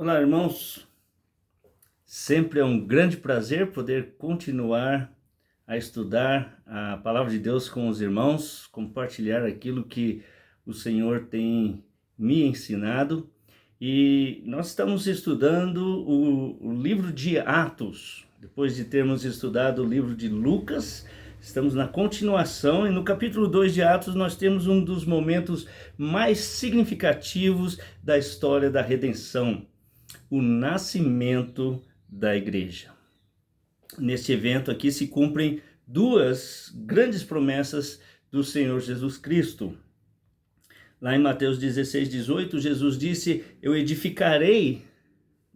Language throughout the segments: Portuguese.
Olá, irmãos. Sempre é um grande prazer poder continuar a estudar a palavra de Deus com os irmãos, compartilhar aquilo que o Senhor tem me ensinado. E nós estamos estudando o livro de Atos. Depois de termos estudado o livro de Lucas, estamos na continuação, e no capítulo 2 de Atos nós temos um dos momentos mais significativos da história da redenção: o nascimento da igreja. Neste evento aqui se cumprem duas grandes promessas do Senhor Jesus Cristo. Lá em Mateus 16:18, Jesus disse: eu edificarei,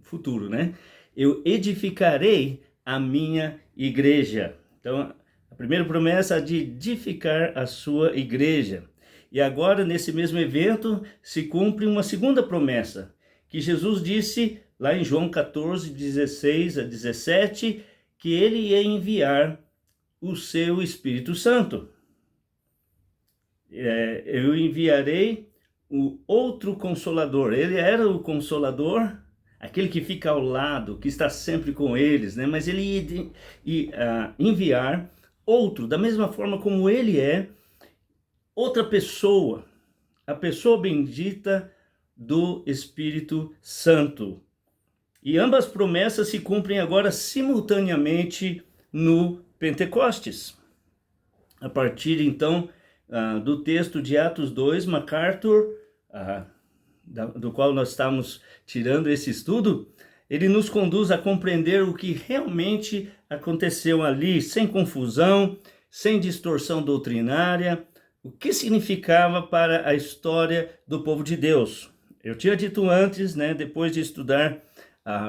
futuro, né? Eu edificarei a minha igreja. Então, a primeira promessa é de edificar a sua igreja. E agora, nesse mesmo evento, se cumpre uma segunda promessa, que Jesus disse lá em João 14:16-17, que ele ia enviar o seu Espírito Santo. Eu enviarei o outro Consolador. Ele era o Consolador, aquele que fica ao lado, que está sempre com eles, né? Mas ele ia enviar outro, da mesma forma como ele é, outra pessoa, a pessoa bendita do Espírito Santo. E ambas promessas se cumprem agora simultaneamente no Pentecostes. A partir então do texto de Atos 2, MacArthur, do qual nós estamos tirando esse estudo, ele nos conduz a compreender o que realmente aconteceu ali, sem confusão, sem distorção doutrinária, o que significava para a história do povo de Deus. Eu tinha dito antes, né, depois de estudar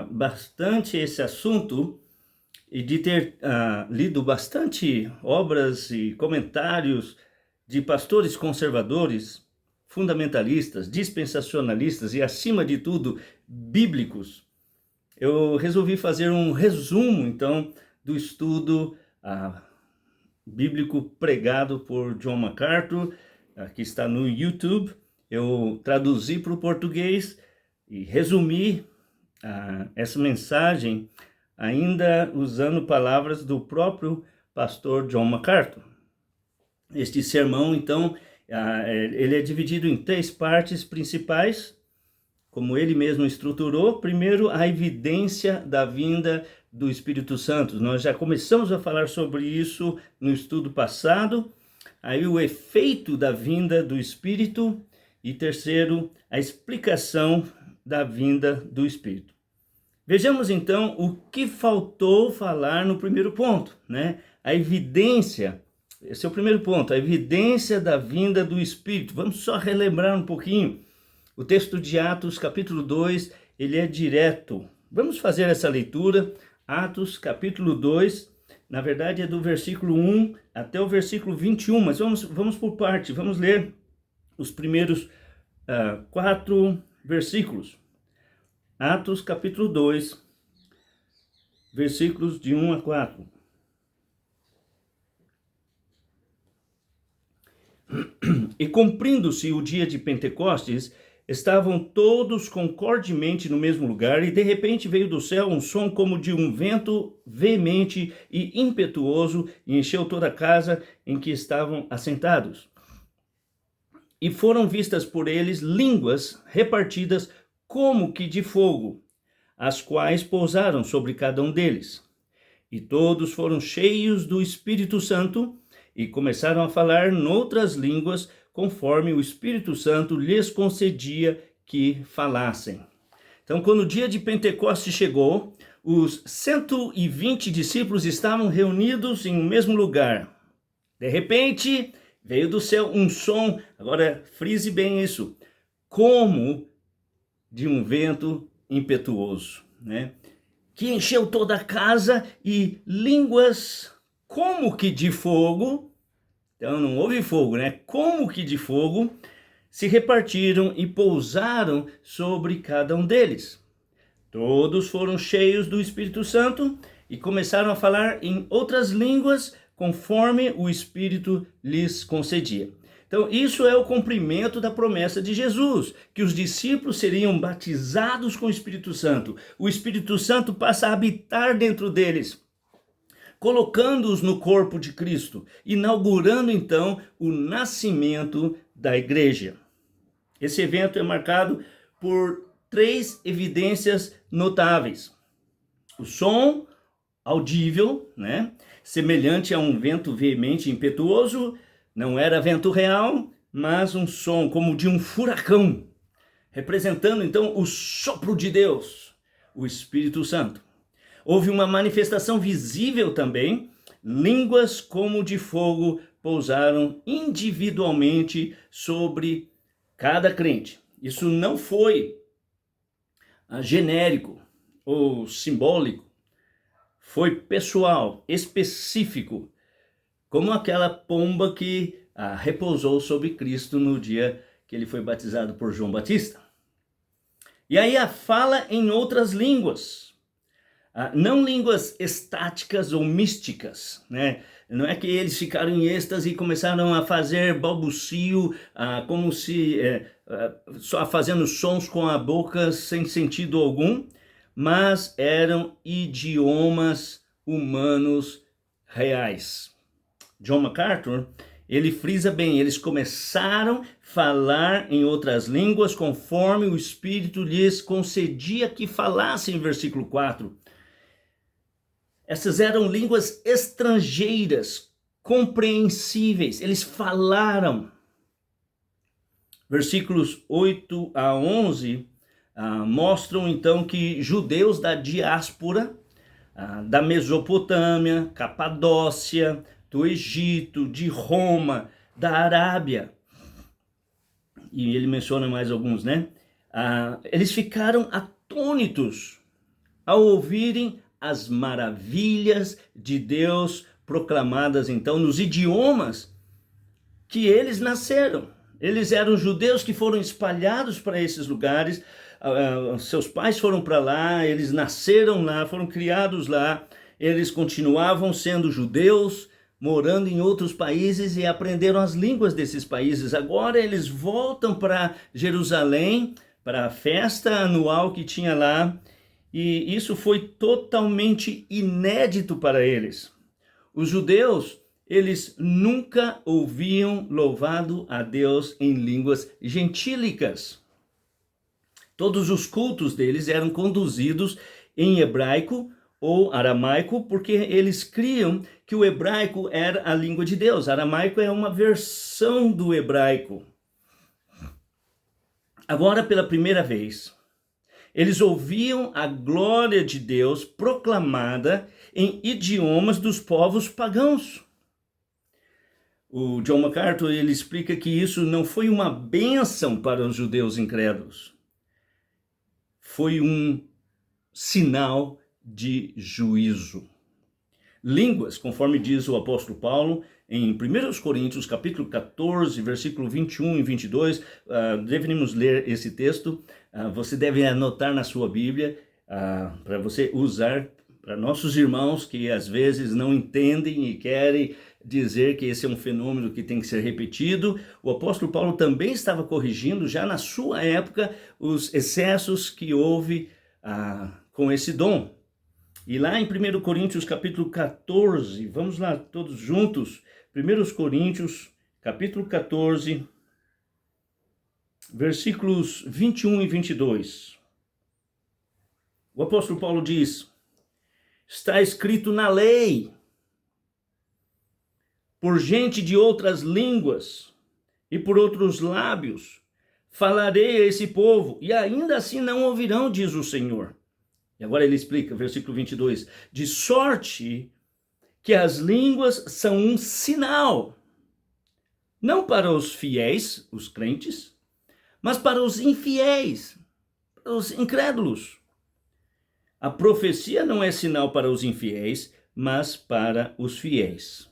bastante esse assunto e de ter lido bastante obras e comentários de pastores conservadores, fundamentalistas, dispensacionalistas e, acima de tudo, bíblicos, eu resolvi fazer um resumo, então, do estudo bíblico pregado por John MacArthur, que está no YouTube. Eu traduzi para o português e resumi essa mensagem, ainda usando palavras do próprio pastor John MacArthur. Este sermão, então, ele é dividido em 3 partes principais, como ele mesmo estruturou. Primeiro, a evidência da vinda do Espírito Santo. Nós já começamos a falar sobre isso no estudo passado. Aí o efeito da vinda do Espírito. E terceiro, a explicação da vinda do Espírito. Vejamos então o que faltou falar no primeiro ponto, né? A evidência, esse é o primeiro ponto, a evidência da vinda do Espírito. Vamos só relembrar um pouquinho. O texto de Atos, capítulo 2, ele é direto. Vamos fazer essa leitura. Atos, capítulo 2, na verdade é do versículo 1 até o versículo 21, mas vamos por parte, vamos ler os primeiros 4 versículos. Atos capítulo 2, versículos de 1 a 4. E cumprindo-se o dia de Pentecostes, estavam todos concordemente no mesmo lugar, e de repente veio do céu um som como de um vento veemente e impetuoso, e encheu toda a casa em que estavam assentados. E foram vistas por eles línguas repartidas como que de fogo, as quais pousaram sobre cada um deles. E todos foram cheios do Espírito Santo e começaram a falar noutras línguas, conforme o Espírito Santo lhes concedia que falassem. Então, quando o dia de Pentecostes chegou, os 120 discípulos estavam reunidos em um mesmo lugar. De repente, veio do céu um som, agora frise bem isso, como de um vento impetuoso, né? Que encheu toda a casa, e línguas como que de fogo, então não houve fogo, né? Como que de fogo, se repartiram e pousaram sobre cada um deles. Todos foram cheios do Espírito Santo e começaram a falar em outras línguas, conforme o Espírito lhes concedia. Então, isso é o cumprimento da promessa de Jesus, que os discípulos seriam batizados com o Espírito Santo. O Espírito Santo passa a habitar dentro deles, colocando-os no corpo de Cristo, inaugurando então o nascimento da igreja. Esse evento é marcado por 3 evidências notáveis. O som audível, né? Semelhante a um vento veemente e impetuoso, não era vento real, mas um som como de um furacão, representando então o sopro de Deus, o Espírito Santo. Houve uma manifestação visível também, línguas como de fogo pousaram individualmente sobre cada crente. Isso não foi genérico ou simbólico, foi pessoal, específico, como aquela pomba que repousou sobre Cristo no dia que ele foi batizado por João Batista. E aí a fala em outras línguas, não línguas estáticas ou místicas, né? Não é que eles ficaram em êxtase e começaram a fazer balbucio, como se só fazendo sons com a boca sem sentido algum, mas eram idiomas humanos reais. John MacArthur, ele frisa bem, eles começaram a falar em outras línguas conforme o Espírito lhes concedia que falassem, em versículo 4. Essas eram línguas estrangeiras, compreensíveis, eles falaram. Versículos 8 a 11 mostram então que judeus da diáspora, da Mesopotâmia, Capadócia, do Egito, de Roma, da Arábia, e ele menciona mais alguns, né? Eles ficaram atônitos ao ouvirem as maravilhas de Deus proclamadas então nos idiomas que eles nasceram. Eles eram judeus que foram espalhados para esses lugares, seus pais foram para lá, eles nasceram lá, foram criados lá, eles continuavam sendo judeus, morando em outros países e aprenderam as línguas desses países. Agora eles voltam para Jerusalém, para a festa anual que tinha lá, e isso foi totalmente inédito para eles. Os judeus, eles nunca ouviam louvado a Deus em línguas gentílicas. Todos os cultos deles eram conduzidos em hebraico ou aramaico, porque eles criam que o hebraico era a língua de Deus. Aramaico é uma versão do hebraico. Agora, pela primeira vez, eles ouviam a glória de Deus proclamada em idiomas dos povos pagãos. O John MacArthur, ele explica que isso não foi uma bênção para os judeus incrédulos. Foi um sinal de juízo. Línguas, conforme diz o apóstolo Paulo, em 1 Coríntios, capítulo 14, versículo 21 e 22, devemos ler esse texto. Você deve anotar na sua Bíblia, para você usar para nossos irmãos que às vezes não entendem e querem dizer que esse é um fenômeno que tem que ser repetido. O apóstolo Paulo também estava corrigindo, já na sua época, os excessos que houve com esse dom. E lá em 1 Coríntios, capítulo 14, vamos lá todos juntos, 1 Coríntios, capítulo 14, versículos 21 e 22. O apóstolo Paulo diz: está escrito na lei, por gente de outras línguas e por outros lábios, falarei a esse povo, e ainda assim não ouvirão, diz o Senhor. E agora ele explica, versículo 22, de sorte que as línguas são um sinal, não para os fiéis, os crentes, mas para os infiéis, para os incrédulos. A profecia não é sinal para os infiéis, mas para os fiéis.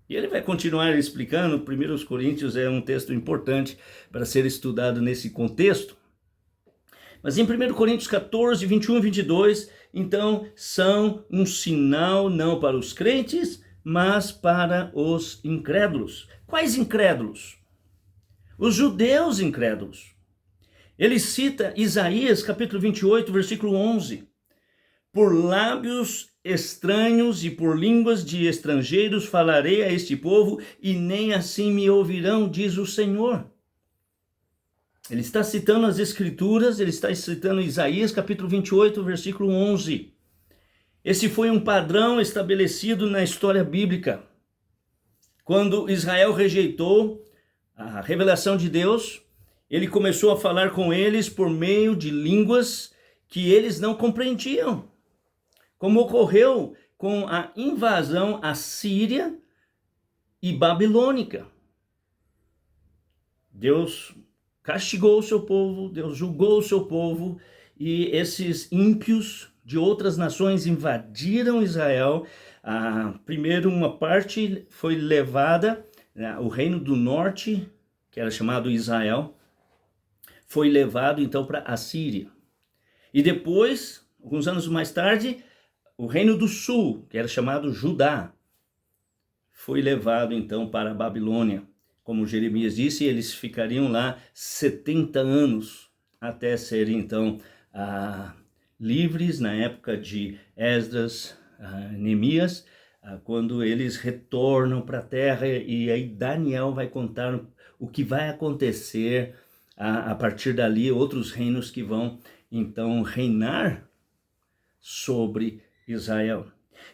E ele vai continuar explicando. 1 Coríntios é um texto importante para ser estudado nesse contexto. Mas em 1 Coríntios 14, 21 e 22, então, são um sinal não para os crentes, mas para os incrédulos. Quais incrédulos? os judeus incrédulos. Ele cita Isaías capítulo 28, versículo 11. Por lábios estranhos e por línguas de estrangeiros falarei a este povo, e nem assim me ouvirão, diz o Senhor. Ele está citando as Escrituras, ele está citando Isaías capítulo 28, versículo 11. Esse foi um padrão estabelecido na história bíblica. Quando Israel rejeitou a revelação de Deus, ele começou a falar com eles por meio de línguas que eles não compreendiam, como ocorreu com a invasão assíria e babilônica. Deus castigou o seu povo, Deus julgou o seu povo, e esses ímpios de outras nações invadiram Israel. Primeiro uma parte foi levada, o reino do norte, que era chamado Israel, foi levado então para a Síria. E depois, alguns anos mais tarde, o reino do sul, que era chamado Judá, foi levado então para a Babilônia. Como Jeremias disse, eles ficariam lá 70 anos até serem então livres na época de Esdras, Neemias, quando eles retornam para a terra, e aí Daniel vai contar o que vai acontecer a partir dali, outros reinos que vão então reinar sobre Israel.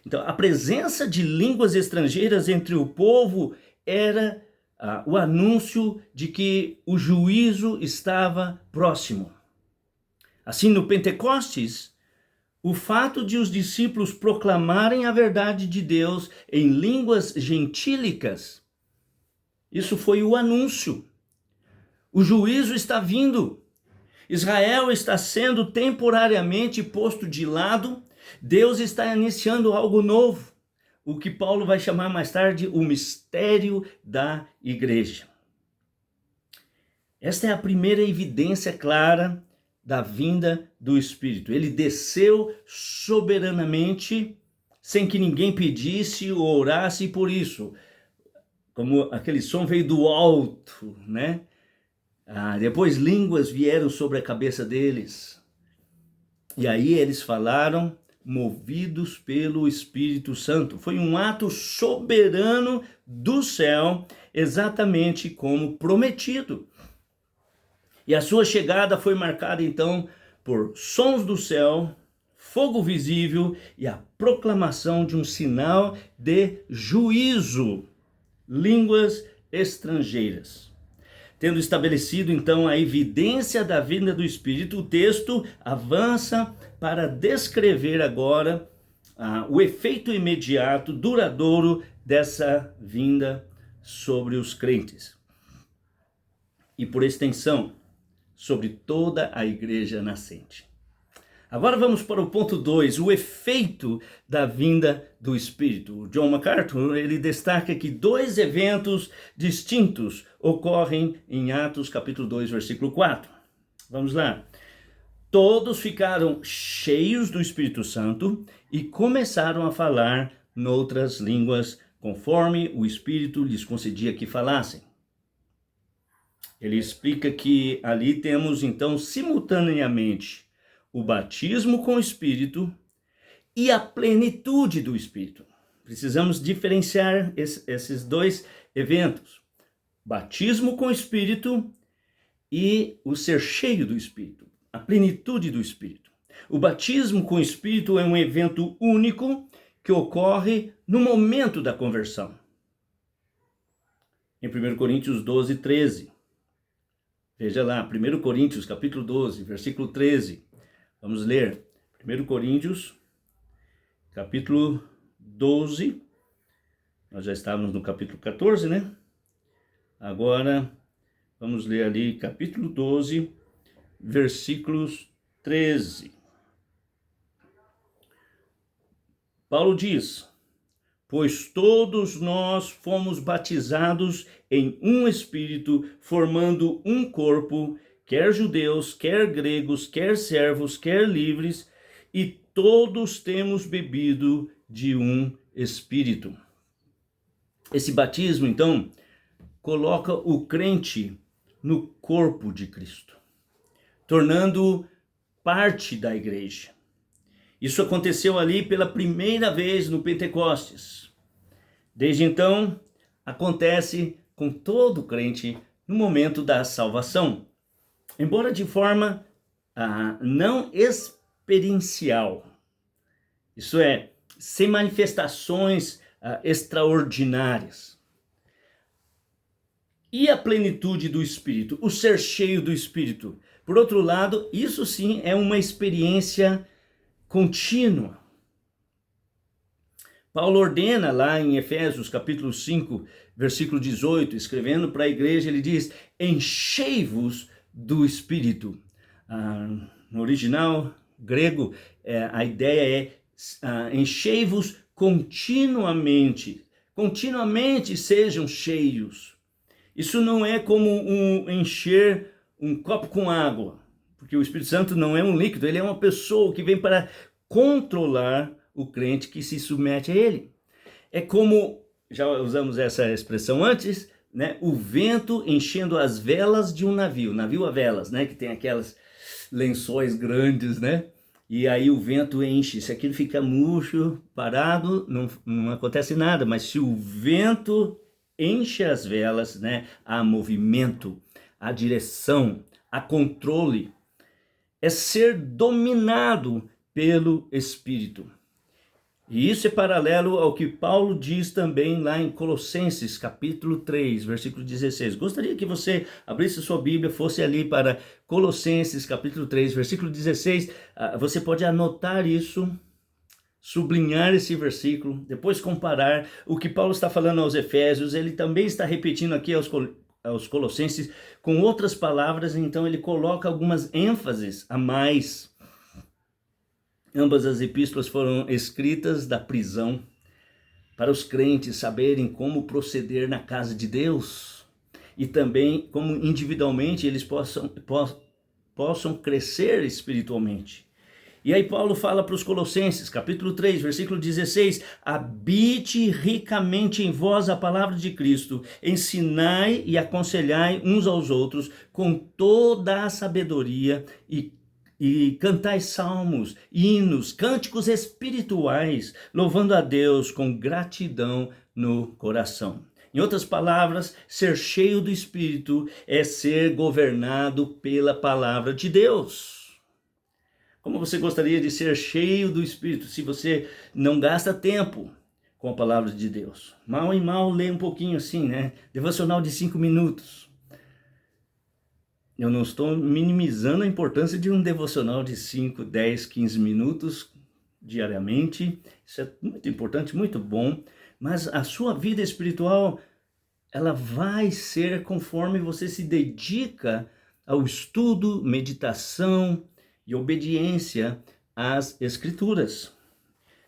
Então, a presença de línguas estrangeiras entre o povo era o anúncio de que o juízo estava próximo. Assim, no Pentecostes, o fato de os discípulos proclamarem a verdade de Deus em línguas gentílicas, isso foi o anúncio. O juízo está vindo. Israel está sendo temporariamente posto de lado. Deus está iniciando algo novo, o que Paulo vai chamar mais tarde o mistério da igreja. Esta é a primeira evidência clara da vinda do Espírito. Ele desceu soberanamente, sem que ninguém pedisse ou orasse por isso. Como aquele som veio do alto, né? Depois línguas vieram sobre a cabeça deles. E aí eles falaram, movidos pelo Espírito Santo. Foi um ato soberano do céu, exatamente como prometido. E a sua chegada foi marcada então por sons do céu, fogo visível e a proclamação de um sinal de juízo, línguas estrangeiras. Tendo estabelecido então a evidência da vinda do Espírito, o texto avança para descrever agora o efeito imediato, duradouro dessa vinda sobre os crentes. E por extensão, sobre toda a igreja nascente. Agora vamos para o ponto 2, o efeito da vinda do Espírito. O John MacArthur, ele destaca que 2 eventos distintos ocorrem em Atos capítulo 2, versículo 4. Vamos lá. Todos ficaram cheios do Espírito Santo e começaram a falar noutras línguas, conforme o Espírito lhes concedia que falassem. Ele explica que ali temos então simultaneamente o batismo com o Espírito e a plenitude do Espírito. Precisamos diferenciar esses 2 eventos. Batismo com o Espírito e o ser cheio do Espírito. A plenitude do Espírito. O batismo com o Espírito é um evento único que ocorre no momento da conversão. Em 1 Coríntios 12, 13. Veja lá, 1 Coríntios capítulo 12, versículo 13. Vamos ler 1 Coríntios, capítulo 12, nós já estávamos no capítulo 14, né? Agora, vamos ler ali capítulo 12, versículos 13. Paulo diz: pois todos nós fomos batizados em um Espírito, formando um corpo, quer judeus, quer gregos, quer servos, quer livres, e todos temos bebido de um Espírito. Esse batismo, então, coloca o crente no corpo de Cristo, tornando parte da igreja. Isso aconteceu ali pela primeira vez no Pentecostes. Desde então, acontece com todo crente no momento da salvação, embora de forma não experiencial. Isso é, sem manifestações extraordinárias. E a plenitude do Espírito, o ser cheio do Espírito? Por outro lado, isso sim é uma experiência contínua. Paulo ordena lá em Efésios capítulo 5, versículo 18, escrevendo para a igreja, ele diz: enchei-vos do Espírito. No original grego, a ideia é enchei-vos continuamente. Continuamente sejam cheios. Isso não é como encher um copo com água, porque o Espírito Santo não é um líquido, ele é uma pessoa que vem para controlar o crente que se submete a ele. É como, já usamos essa expressão antes, né? O vento enchendo as velas de um navio a velas, né? Que tem aquelas lençóis grandes, né? E aí o vento enche, se aquilo fica murcho, parado, não acontece nada, mas se o vento enche as velas, né? Há movimento, há direção, há controle. É ser dominado pelo Espírito. E isso é paralelo ao que Paulo diz também lá em Colossenses, capítulo 3, versículo 16. Gostaria que você abrisse sua Bíblia, fosse ali para Colossenses, capítulo 3, versículo 16. Você pode anotar isso, sublinhar esse versículo, depois comparar o que Paulo está falando aos Efésios. Ele também está repetindo aqui aos Colossenses com outras palavras, então ele coloca algumas ênfases a mais. Ambas as epístolas foram escritas da prisão, para os crentes saberem como proceder na casa de Deus e também como individualmente eles possam crescer espiritualmente. E aí Paulo fala para os Colossenses, capítulo 3, versículo 16, habite ricamente em vós a palavra de Cristo, ensinai e aconselhai uns aos outros com toda a sabedoria e cantai salmos, hinos, cânticos espirituais, louvando a Deus com gratidão no coração. Em outras palavras, ser cheio do Espírito é ser governado pela palavra de Deus. Como você gostaria de ser cheio do Espírito se você não gasta tempo com a palavra de Deus? Mal em mal lê um pouquinho assim, né? Devocional de 5 minutos. Eu não estou minimizando a importância de um devocional de 5, 10, 15 minutos diariamente. Isso é muito importante, muito bom. Mas a sua vida espiritual, ela vai ser conforme você se dedica ao estudo, meditação e obediência às Escrituras.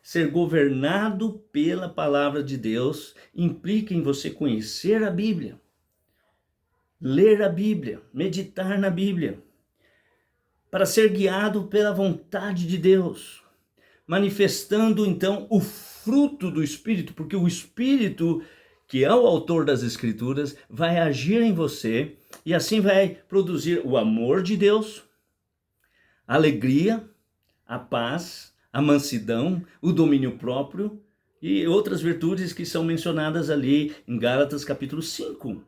Ser governado pela palavra de Deus implica em você conhecer a Bíblia, ler a Bíblia, meditar na Bíblia, para ser guiado pela vontade de Deus, manifestando então o fruto do Espírito, porque o Espírito, que é o autor das Escrituras, vai agir em você e assim vai produzir o amor de Deus, a alegria, a paz, a mansidão, o domínio próprio e outras virtudes que são mencionadas ali em Gálatas capítulo 5.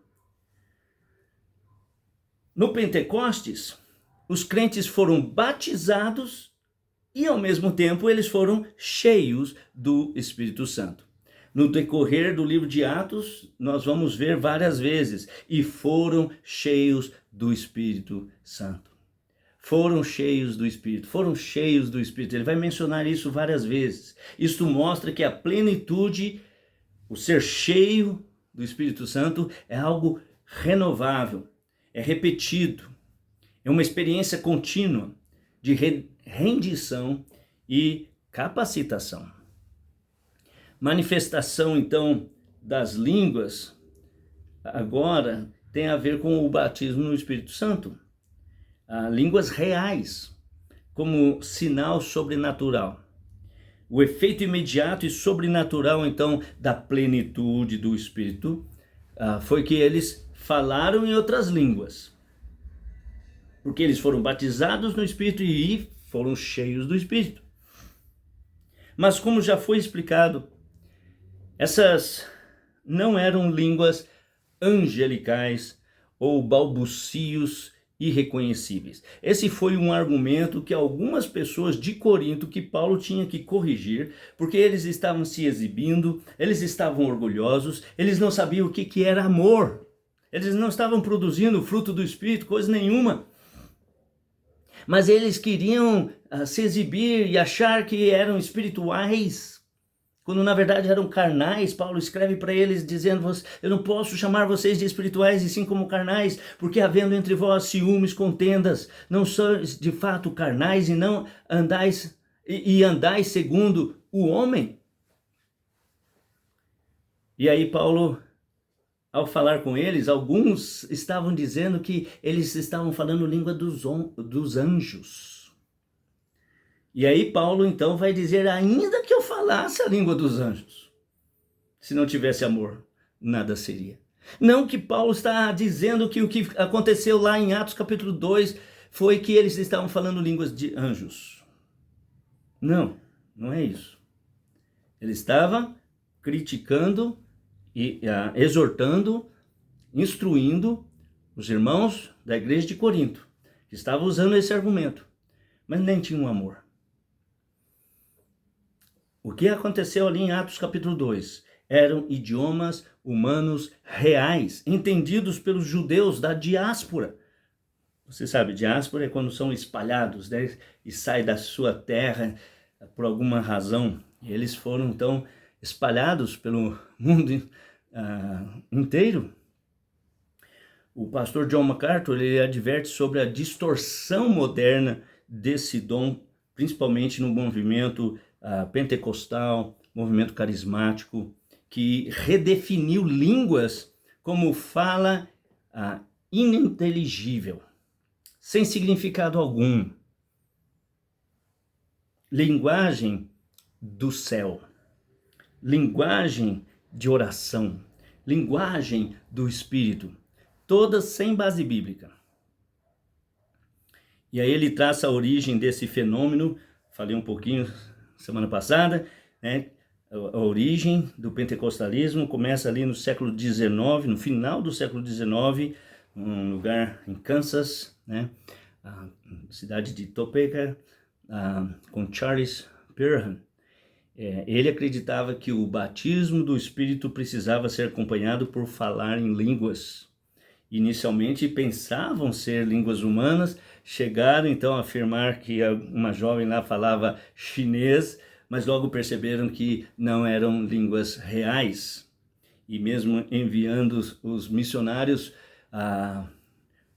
No Pentecostes, os crentes foram batizados e, ao mesmo tempo, eles foram cheios do Espírito Santo. No decorrer do livro de Atos, nós vamos ver várias vezes, e foram cheios do Espírito Santo. Foram cheios do Espírito, foram cheios do Espírito. Ele vai mencionar isso várias vezes. Isso mostra que a plenitude, o ser cheio do Espírito Santo, é algo renovável. É repetido, é uma experiência contínua de rendição e capacitação. Manifestação, então, das línguas, agora tem a ver com o batismo no Espírito Santo. Línguas reais, como sinal sobrenatural. O efeito imediato e sobrenatural, então, da plenitude do Espírito foi que eles falaram em outras línguas. porque eles foram batizados no Espírito e foram cheios do Espírito. Mas como já foi explicado, essas não eram línguas angelicais ou balbucios irreconhecíveis. Esse foi um argumento que algumas pessoas de Corinto que Paulo tinha que corrigir, porque eles estavam se exibindo, eles estavam orgulhosos, eles não sabiam o que era amor. Eles não estavam produzindo o fruto do Espírito, coisa nenhuma. Mas eles queriam se exibir e achar que eram espirituais, quando na verdade eram carnais. Paulo escreve para eles dizendo: eu não posso chamar vocês de espirituais e sim como carnais, porque havendo entre vós ciúmes, contendas, não sois de fato carnais e não andais andais segundo o homem. E aí Paulo, ao falar com eles, alguns estavam dizendo que eles estavam falando língua dos anjos. E aí Paulo então vai dizer: ainda que eu falasse a língua dos anjos, se não tivesse amor, nada seria. Não que Paulo está dizendo que o que aconteceu lá em Atos capítulo 2 foi que eles estavam falando línguas de anjos. Não, não é isso. Ele estava criticando e exortando, instruindo os irmãos da igreja de Corinto, que estavam usando esse argumento, mas nem tinham amor. O que aconteceu ali em Atos capítulo 2 eram idiomas humanos reais, entendidos pelos judeus da diáspora. Você sabe, diáspora é quando são espalhados, né, e saem da sua terra por alguma razão. E eles foram então espalhados pelo mundo inteiro. O pastor John MacArthur, ele adverte sobre a distorção moderna desse dom, principalmente no movimento pentecostal, movimento carismático, que redefiniu línguas como fala ininteligível, sem significado algum. Linguagem do céu, linguagem de oração, linguagem do Espírito, todas sem base bíblica. E aí ele traça a origem desse fenômeno, falei um pouquinho semana passada, né? A origem do pentecostalismo começa ali no século XIX, no final do século XIX, num lugar em Kansas, né? A cidade de Topeka, com Charles Spurgeon. Ele acreditava que o batismo do Espírito precisava ser acompanhado por falar em línguas. Inicialmente pensavam ser línguas humanas, chegaram então a afirmar que uma jovem lá falava chinês, mas logo perceberam que não eram línguas reais. E mesmo enviando os missionários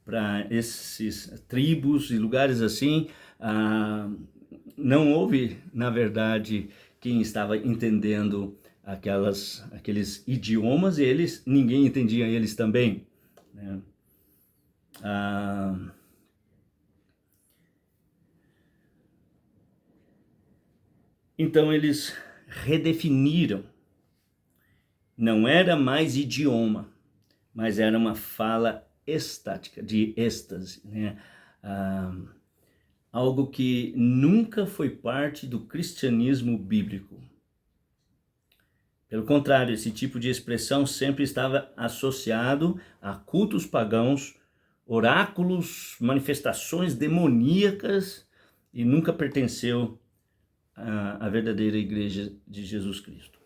para esses tribos e lugares assim, não houve, na verdade, quem estava entendendo aqueles idiomas, e ninguém entendia eles também, né? Então eles redefiniram. Não era mais idioma, mas era uma fala estática, de êxtase, né? Algo que nunca foi parte do cristianismo bíblico. Pelo contrário, esse tipo de expressão sempre estava associado a cultos pagãos, oráculos, manifestações demoníacas, e nunca pertenceu à verdadeira igreja de Jesus Cristo.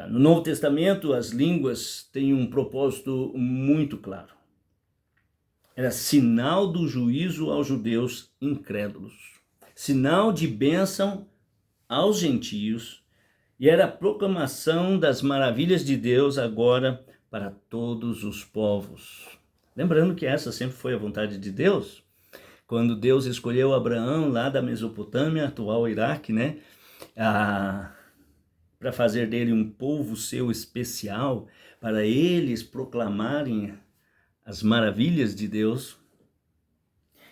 No Novo Testamento, as línguas têm um propósito muito claro. Era sinal do juízo aos judeus incrédulos, sinal de bênção aos gentios, e era a proclamação das maravilhas de Deus agora para todos os povos. Lembrando que essa sempre foi a vontade de Deus, quando Deus escolheu Abraão lá da Mesopotâmia, atual Iraque, né, para fazer dele um povo seu especial, para eles proclamarem as maravilhas de Deus.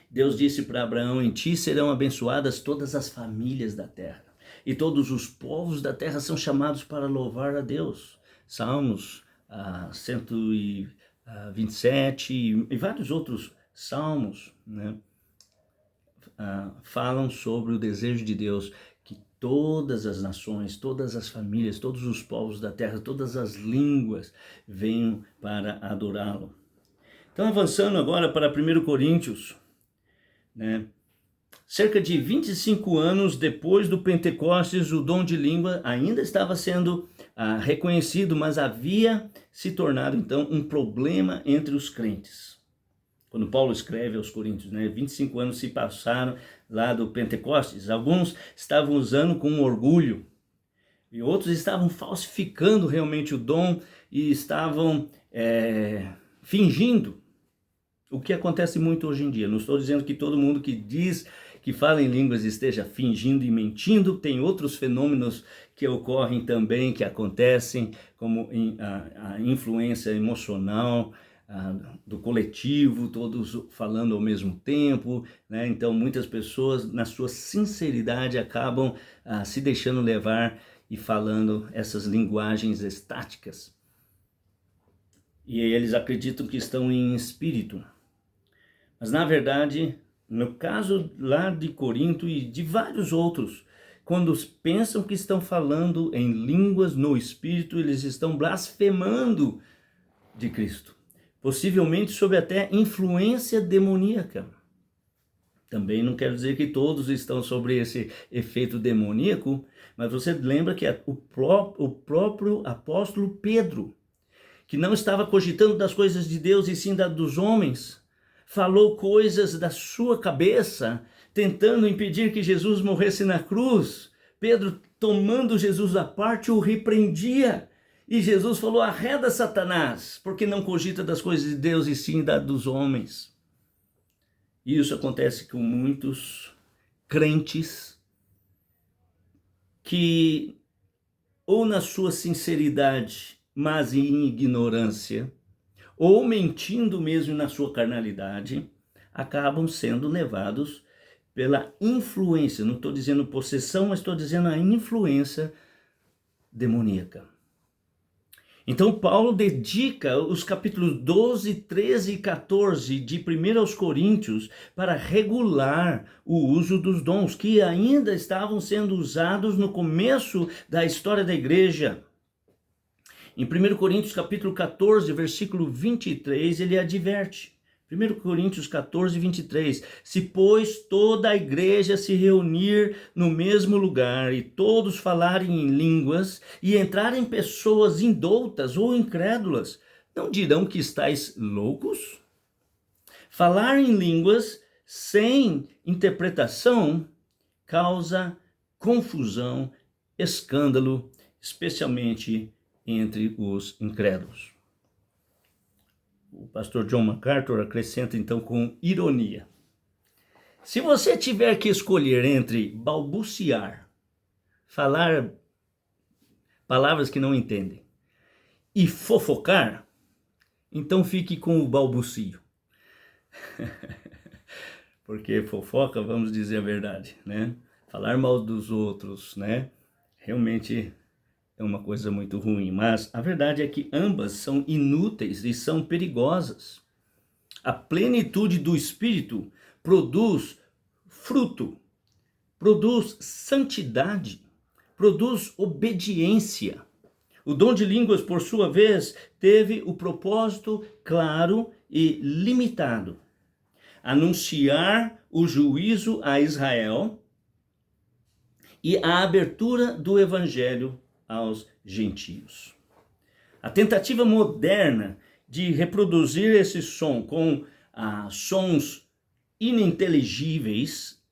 Deus disse para Abraão: em ti serão abençoadas todas as famílias da terra, e todos os povos da terra são chamados para louvar a Deus. Salmos 127 e vários outros salmos, né, falam sobre o desejo de Deus que todas as nações, todas as famílias, todos os povos da terra, todas as línguas venham para adorá-lo. Então, avançando agora para 1 Coríntios, né? Cerca de 25 anos depois do Pentecostes, o dom de língua ainda estava sendo reconhecido, mas havia se tornado então um problema entre os crentes. Quando Paulo escreve aos Coríntios, né, 25 anos se passaram lá do Pentecostes, alguns estavam usando com orgulho e outros estavam falsificando realmente o dom e estavam fingindo. O que acontece muito hoje em dia. Não estou dizendo que todo mundo que diz que fala em línguas esteja fingindo e mentindo. Tem outros fenômenos que ocorrem também, que acontecem, como a influência emocional do coletivo, todos falando ao mesmo tempo, né? Então muitas pessoas, na sua sinceridade, acabam se deixando levar e falando essas linguagens estáticas. E eles acreditam que estão em espírito. Mas, na verdade, no caso lá de Corinto e de vários outros, quando pensam que estão falando em línguas no Espírito, eles estão blasfemando de Cristo. Possivelmente sob até influência demoníaca. Também não quero dizer que todos estão sobre esse efeito demoníaco, mas você lembra que o próprio apóstolo Pedro, que não estava cogitando das coisas de Deus e sim das dos homens, falou coisas da sua cabeça, tentando impedir que Jesus morresse na cruz. Pedro, tomando Jesus à parte, o repreendia. E Jesus falou: arreda Satanás, porque não cogita das coisas de Deus e sim das dos homens. E isso acontece com muitos crentes que, ou na sua sinceridade, mas em ignorância, ou mentindo mesmo na sua carnalidade, acabam sendo levados pela influência, não estou dizendo possessão, mas estou dizendo a influência demoníaca. Então Paulo dedica os capítulos 12, 13 e 14 de 1 aos Coríntios para regular o uso dos dons, que ainda estavam sendo usados no começo da história da igreja. Em 1 Coríntios capítulo 14, versículo 23, ele adverte. 1 Coríntios 14, 23. Se, pois, toda a igreja se reunir no mesmo lugar e todos falarem em línguas e entrarem pessoas indoutas ou incrédulas, não dirão que estáis loucos? Falar em línguas sem interpretação causa confusão, escândalo, especialmente entre os incrédulos. O pastor John MacArthur acrescenta então com ironia: se você tiver que escolher entre balbuciar, falar palavras que não entendem, e fofocar, então fique com o balbucio. Porque fofoca, vamos dizer a verdade, né? Falar mal dos outros, né? Realmente é uma coisa muito ruim, mas a verdade é que ambas são inúteis e são perigosas. A plenitude do Espírito produz fruto, produz santidade, produz obediência. O dom de línguas, por sua vez, teve o propósito claro e limitado: anunciar o juízo a Israel e a abertura do evangelho aos gentios. A tentativa moderna de reproduzir esse som com sons ininteligíveis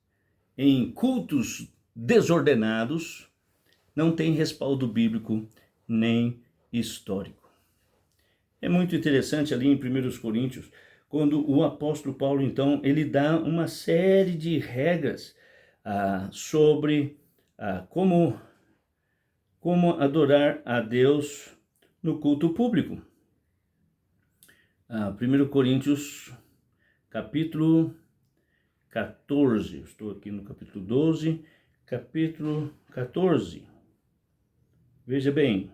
em cultos desordenados não tem respaldo bíblico nem histórico. É muito interessante ali em 1 Coríntios, quando o apóstolo Paulo, então, ele dá uma série de regras sobre como adorar a Deus no culto público. 1 Coríntios, capítulo 14, estou aqui no capítulo 12, capítulo 14. Veja bem.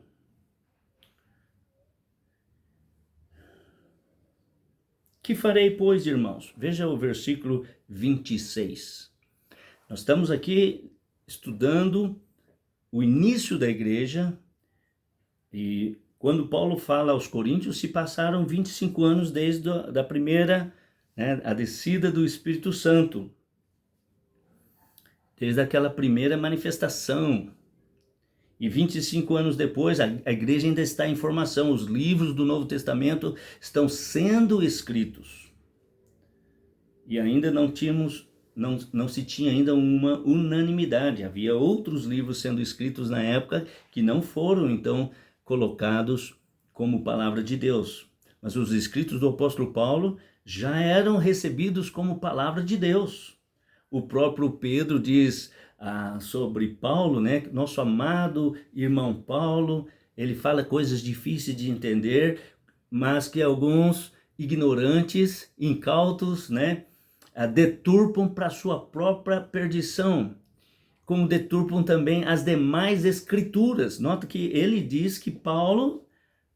Que farei, pois, irmãos? Veja o versículo 26. Nós estamos aqui estudando o início da igreja, e quando Paulo fala aos Coríntios, se passaram 25 anos desde a primeira, a descida do Espírito Santo, desde aquela primeira manifestação. E 25 anos depois, a igreja ainda está em formação, os livros do Novo Testamento estão sendo escritos. E ainda não se tinha ainda uma unanimidade, havia outros livros sendo escritos na época que não foram, então, colocados como palavra de Deus. Mas os escritos do apóstolo Paulo já eram recebidos como palavra de Deus. O próprio Pedro diz sobre Paulo, nosso amado irmão Paulo, ele fala coisas difíceis de entender, mas que alguns ignorantes, incautos, deturpam para sua própria perdição, como deturpam também as demais escrituras. Nota que ele diz que Paulo,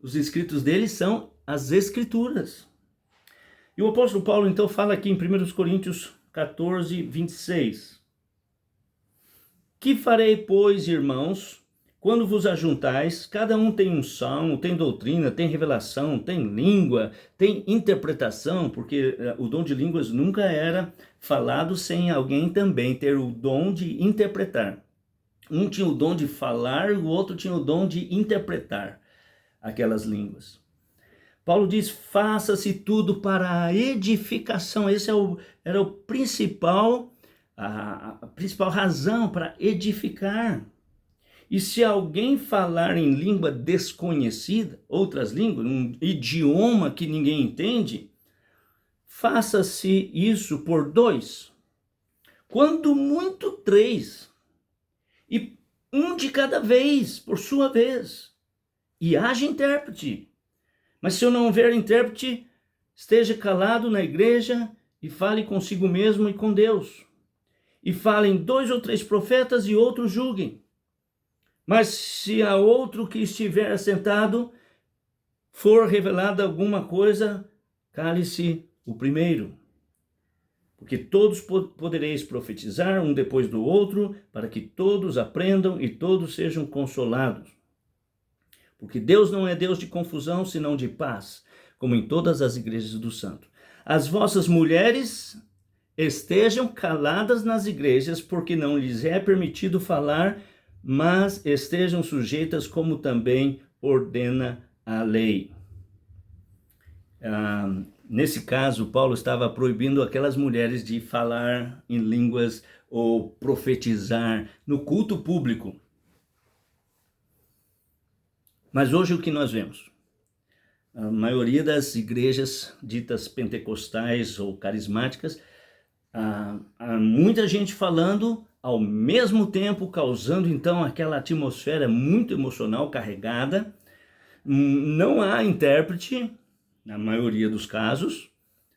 os escritos dele são as escrituras. E o apóstolo Paulo então fala aqui em 1 Coríntios 14, 26. Que farei, pois, irmãos, quando vos ajuntais? Cada um tem um salmo, tem doutrina, tem revelação, tem língua, tem interpretação, porque o dom de línguas nunca era falado sem alguém também ter o dom de interpretar. Um tinha o dom de falar, o outro tinha o dom de interpretar aquelas línguas. Paulo diz, faça-se tudo para a edificação. Esse era o principal, a principal razão para edificar. E se alguém falar em língua desconhecida, outras línguas, um idioma que ninguém entende, faça-se isso por 2, quando muito 3, e um de cada vez, por sua vez, e haja intérprete. Mas se eu não houver intérprete, esteja calado na igreja e fale consigo mesmo e com Deus. E falem 2 ou 3 profetas e outros julguem. Mas se a outro que estiver assentado for revelada alguma coisa, cale-se o primeiro. Porque todos podereis profetizar um depois do outro, para que todos aprendam e todos sejam consolados. Porque Deus não é Deus de confusão, senão de paz, como em todas as igrejas do santo. As vossas mulheres estejam caladas nas igrejas, porque não lhes é permitido falar, mas estejam sujeitas como também ordena a lei. Nesse caso, Paulo estava proibindo aquelas mulheres de falar em línguas ou profetizar no culto público. Mas hoje o que nós vemos? A maioria das igrejas ditas pentecostais ou carismáticas, há muita gente falando ao mesmo tempo, causando então aquela atmosfera muito emocional carregada. Não há intérprete, na maioria dos casos.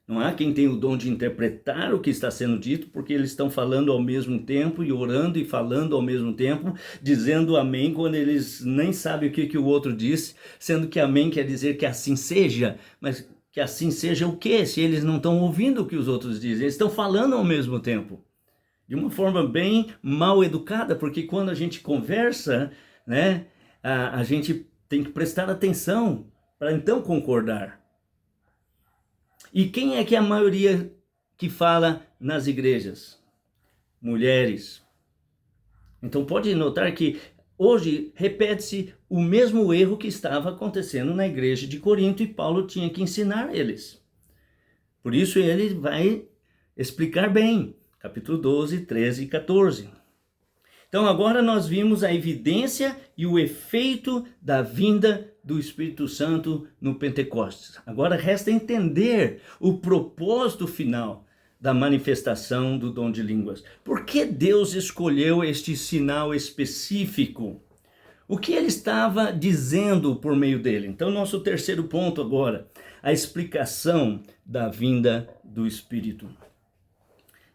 Não há quem tem o dom de interpretar o que está sendo dito, porque eles estão falando ao mesmo tempo e orando e falando ao mesmo tempo, dizendo amém quando eles nem sabem o que o outro disse, sendo que amém quer dizer que assim seja, mas que assim seja o quê? Se eles não estão ouvindo o que os outros dizem, eles estão falando ao mesmo tempo. De uma forma bem mal educada, porque quando a gente conversa, a gente tem que prestar atenção para então concordar. E quem é que é a maioria que fala nas igrejas? Mulheres. Então pode notar que hoje repete-se o mesmo erro que estava acontecendo na igreja de Corinto e Paulo tinha que ensinar eles. Por isso ele vai explicar bem, capítulo 12, 13 e 14. Então agora nós vimos a evidência e o efeito da vinda do Espírito Santo no Pentecostes. Agora resta entender o propósito final da manifestação do dom de línguas. Por que Deus escolheu este sinal específico? O que ele estava dizendo por meio dele? Então, nosso terceiro ponto agora, a explicação da vinda do Espírito.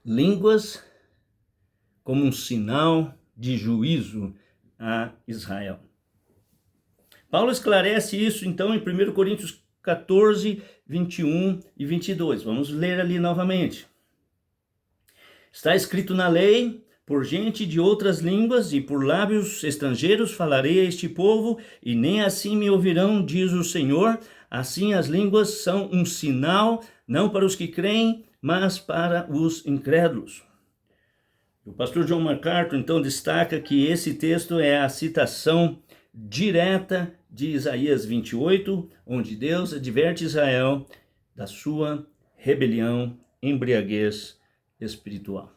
Línguas como um sinal de juízo a Israel. Paulo esclarece isso, então, em 1 Coríntios 14, 21 e 22. Vamos ler ali novamente. Está escrito na lei: por gente de outras línguas e por lábios estrangeiros falarei a este povo, e nem assim me ouvirão, diz o Senhor. Assim as línguas são um sinal, não para os que creem, mas para os incrédulos. O pastor John MacArthur, então, destaca que esse texto é a citação direta de Isaías 28, onde Deus adverte Israel da sua rebelião, embriaguez espiritual.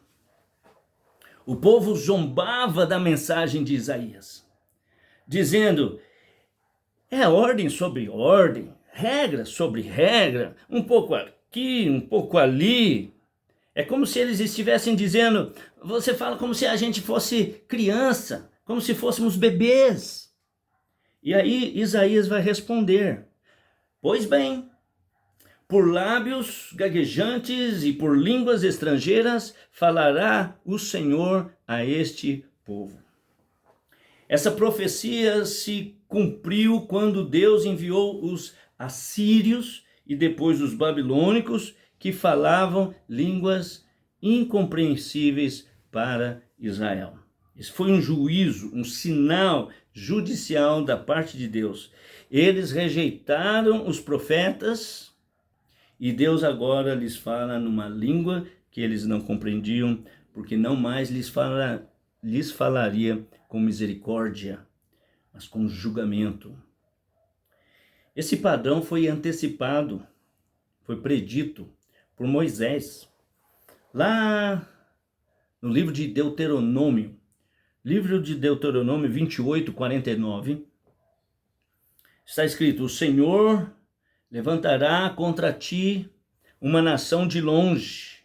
O povo zombava da mensagem de Isaías, dizendo: é ordem sobre ordem, regra sobre regra, um pouco aqui, um pouco ali. É como se eles estivessem dizendo: você fala como se a gente fosse criança, como se fôssemos bebês. E aí Isaías vai responder: pois bem, por lábios gaguejantes e por línguas estrangeiras falará o Senhor a este povo. Essa profecia se cumpriu quando Deus enviou os assírios e depois os babilônicos, que falavam línguas incompreensíveis para Israel. Isso foi um juízo, um sinal judicial da parte de Deus. Eles rejeitaram os profetas e Deus agora lhes fala numa língua que eles não compreendiam, porque não mais lhes falaria com misericórdia, mas com julgamento. Esse padrão foi antecipado, foi predito por Moisés. Lá no livro de Deuteronômio 28, 49, está escrito: o Senhor levantará contra ti uma nação de longe,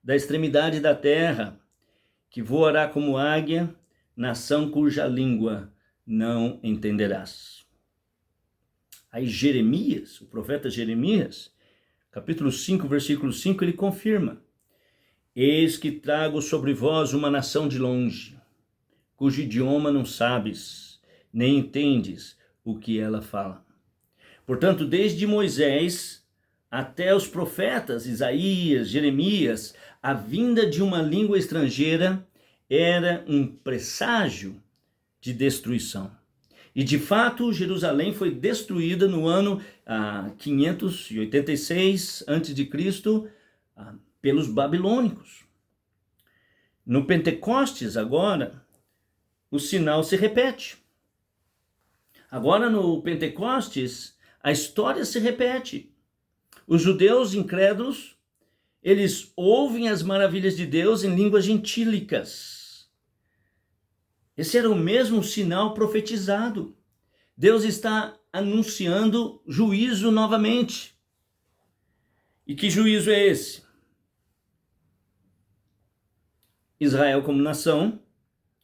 da extremidade da terra, que voará como águia, nação cuja língua não entenderás. Aí Jeremias, o profeta Jeremias, capítulo 5, versículo 5, ele confirma: eis que trago sobre vós uma nação de longe, cujo idioma não sabes, nem entendes o que ela fala. Portanto, desde Moisés até os profetas Isaías, Jeremias, a vinda de uma língua estrangeira era um presságio de destruição. E de fato, Jerusalém foi destruída no ano 586 a.C. Pelos babilônicos. No Pentecostes, agora, o sinal se repete. Agora, no Pentecostes, a história se repete. Os judeus incrédulos, eles ouvem as maravilhas de Deus em línguas gentílicas. Esse era o mesmo sinal profetizado. Deus está anunciando juízo novamente. E que juízo é esse? Israel como nação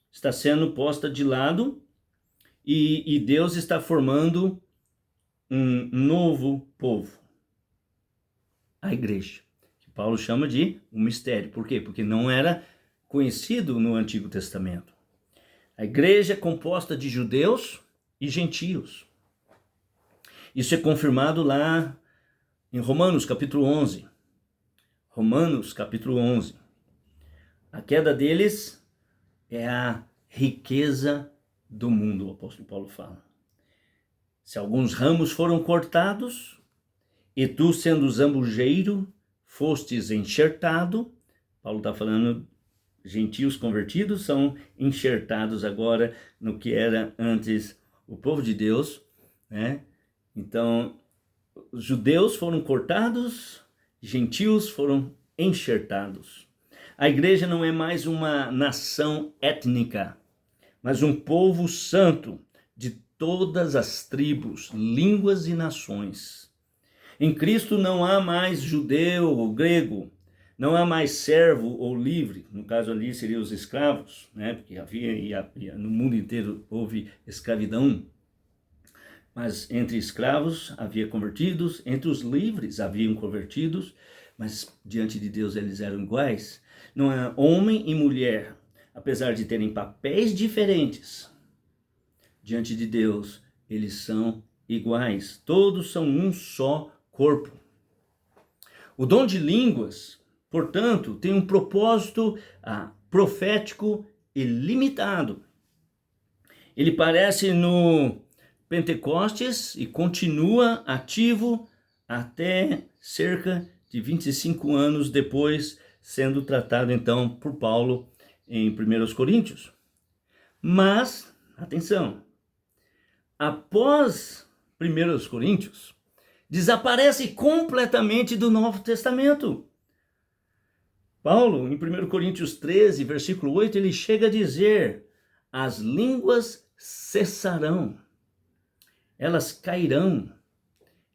está sendo posta de lado e Deus está formando um novo povo, a igreja, que Paulo chama de um mistério. Por quê? Porque não era conhecido no Antigo Testamento. A igreja é composta de judeus e gentios. Isso é confirmado lá em Romanos capítulo 11. Romanos capítulo 11. A queda deles é a riqueza do mundo, o apóstolo Paulo fala. Se alguns ramos foram cortados, e tu, sendo zambujeiro, fostes enxertado. Paulo está falando, gentios convertidos são enxertados agora no que era antes o povo de Deus, né? Então, os judeus foram cortados, gentios foram enxertados. A igreja não é mais uma nação étnica, mas um povo santo de todas as tribos, línguas e nações. Em Cristo não há mais judeu ou grego, não há mais servo ou livre, no caso ali seriam os escravos, né? Porque no mundo inteiro houve escravidão, mas entre escravos havia convertidos, entre os livres haviam convertidos, mas diante de Deus eles eram iguais. Não é homem e mulher, apesar de terem papéis diferentes, diante de Deus eles são iguais, todos são um só corpo. O dom de línguas, portanto, tem um propósito profético ilimitado. Ele aparece no Pentecostes e continua ativo até cerca de 25 anos depois, sendo tratado então por Paulo em 1 Coríntios. Mas, atenção, após 1 Coríntios, desaparece completamente do Novo Testamento. Paulo, em 1 Coríntios 13, versículo 8, ele chega a dizer: as línguas cessarão, elas cairão,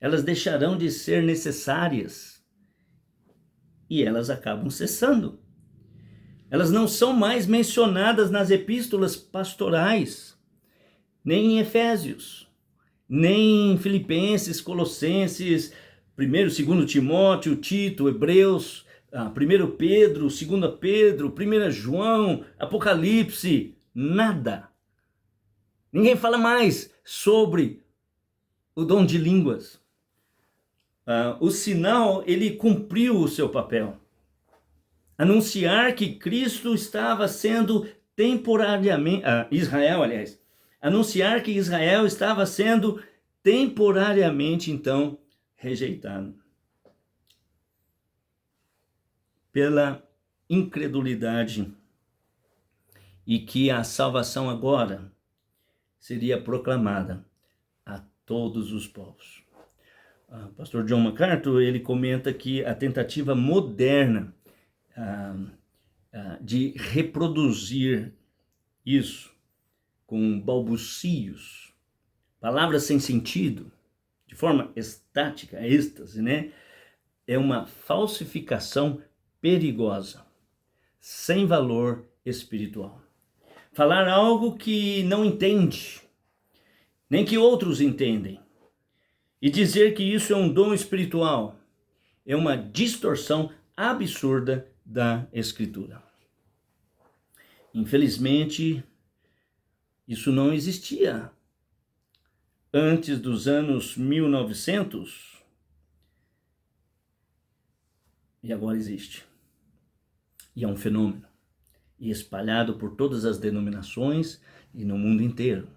elas deixarão de ser necessárias e elas acabam cessando. Elas não são mais mencionadas nas epístolas pastorais, nem em Efésios, nem em Filipenses, Colossenses, 1º, 2º Timóteo, Tito, Hebreus, 1 Pedro, 2 Pedro, 1 João, Apocalipse, nada. Ninguém fala mais sobre o dom de línguas. O sinal, ele cumpriu o seu papel. Anunciar que Cristo estava sendo temporariamente, anunciar que Israel estava sendo temporariamente, então, rejeitado pela incredulidade e que a salvação agora seria proclamada a todos os povos. Pastor John MacArthur, ele comenta que a tentativa moderna de reproduzir isso com balbucios, palavras sem sentido, de forma estática, êxtase, né? É uma falsificação perigosa, sem valor espiritual. Falar algo que não entende, nem que outros entendem, e dizer que isso é um dom espiritual, é uma distorção absurda da Escritura. Infelizmente, isso não existia antes dos anos 1900 e agora existe. E é um fenômeno, e espalhado por todas as denominações e no mundo inteiro.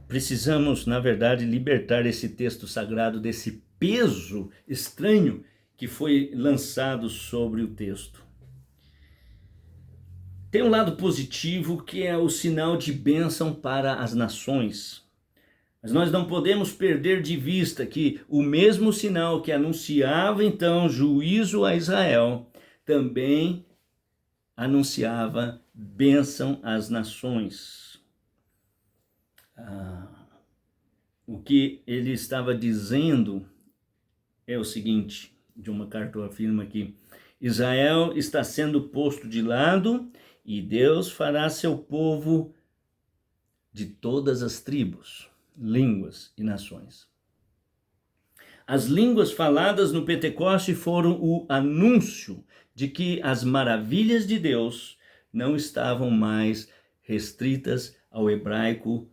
Precisamos, na verdade, libertar esse texto sagrado desse peso estranho que foi lançado sobre o texto. Tem um lado positivo que é o sinal de bênção para as nações. Mas nós não podemos perder de vista que o mesmo sinal que anunciava então juízo a Israel, também anunciava bênção às nações. O que ele estava dizendo é o seguinte: John MacArthur afirma que Israel está sendo posto de lado e Deus fará seu povo de todas as tribos, línguas e nações. As línguas faladas no Pentecoste foram o anúncio de que as maravilhas de Deus não estavam mais restritas ao hebraico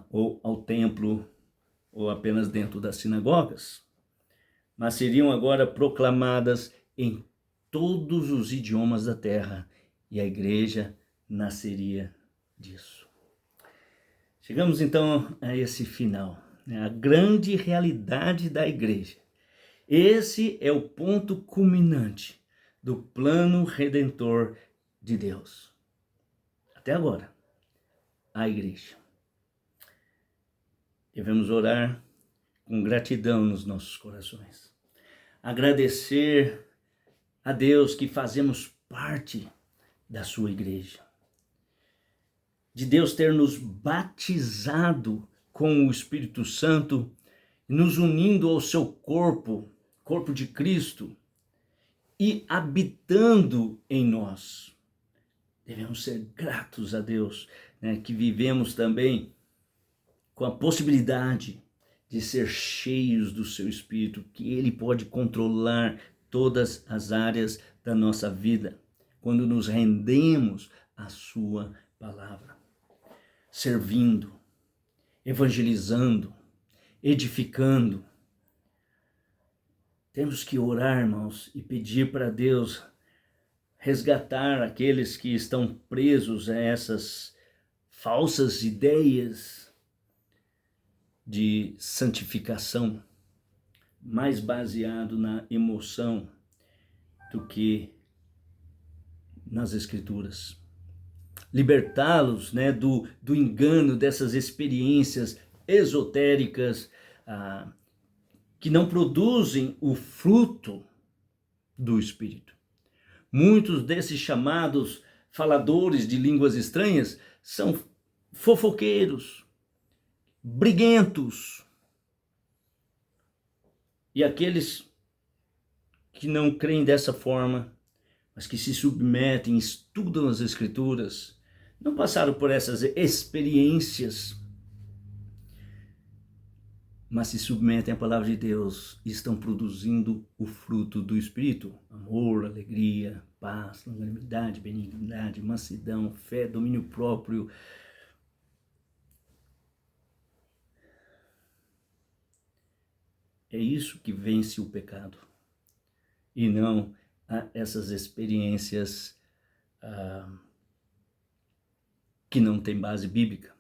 ou ao templo ou apenas dentro das sinagogas, mas seriam agora proclamadas em todos os idiomas da terra, e a igreja nasceria disso. Chegamos então a esse final, né? A grande realidade da igreja. Esse é o ponto culminante do plano redentor de Deus. Até agora, a igreja. Devemos orar com gratidão nos nossos corações. Agradecer a Deus que fazemos parte da sua igreja. De Deus ter nos batizado com o Espírito Santo, nos unindo ao seu corpo, corpo de Cristo, e habitando em nós. Devemos ser gratos a Deus, né, que vivemos também com a possibilidade de ser cheios do seu Espírito, que Ele pode controlar todas as áreas da nossa vida, quando nos rendemos à sua palavra, servindo, evangelizando, edificando. Temos que orar, irmãos, e pedir para Deus resgatar aqueles que estão presos a essas falsas ideias de santificação, mais baseado na emoção do que nas Escrituras. Libertá-los, né, do engano dessas experiências esotéricas que não produzem o fruto do Espírito. Muitos desses chamados faladores de línguas estranhas são fofoqueiros, briguentos. E aqueles que não creem dessa forma, mas que se submetem, estudam as Escrituras, não passaram por essas experiências, mas se submetem à palavra de Deus e estão produzindo o fruto do Espírito: amor, alegria, paz, longanimidade, benignidade, mansidão, fé, domínio próprio. É isso que vence o pecado, e não essas experiências que não têm base bíblica.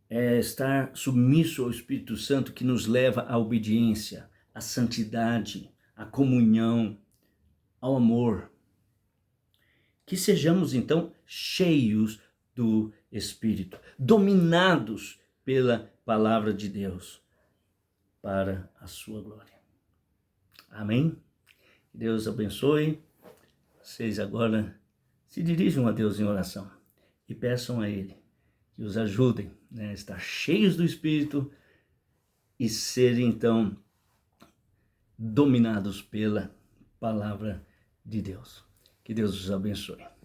É estar submisso ao Espírito Santo que nos leva à obediência, à santidade, à comunhão, ao amor. Que sejamos, então, cheios do Espírito, dominados pela palavra de Deus, para a sua glória. Amém? Deus abençoe. Vocês agora se dirijam a Deus em oração e peçam a Ele que os ajudem, né, a estar cheios do Espírito e serem, então, dominados pela palavra de Deus. Que Deus os abençoe.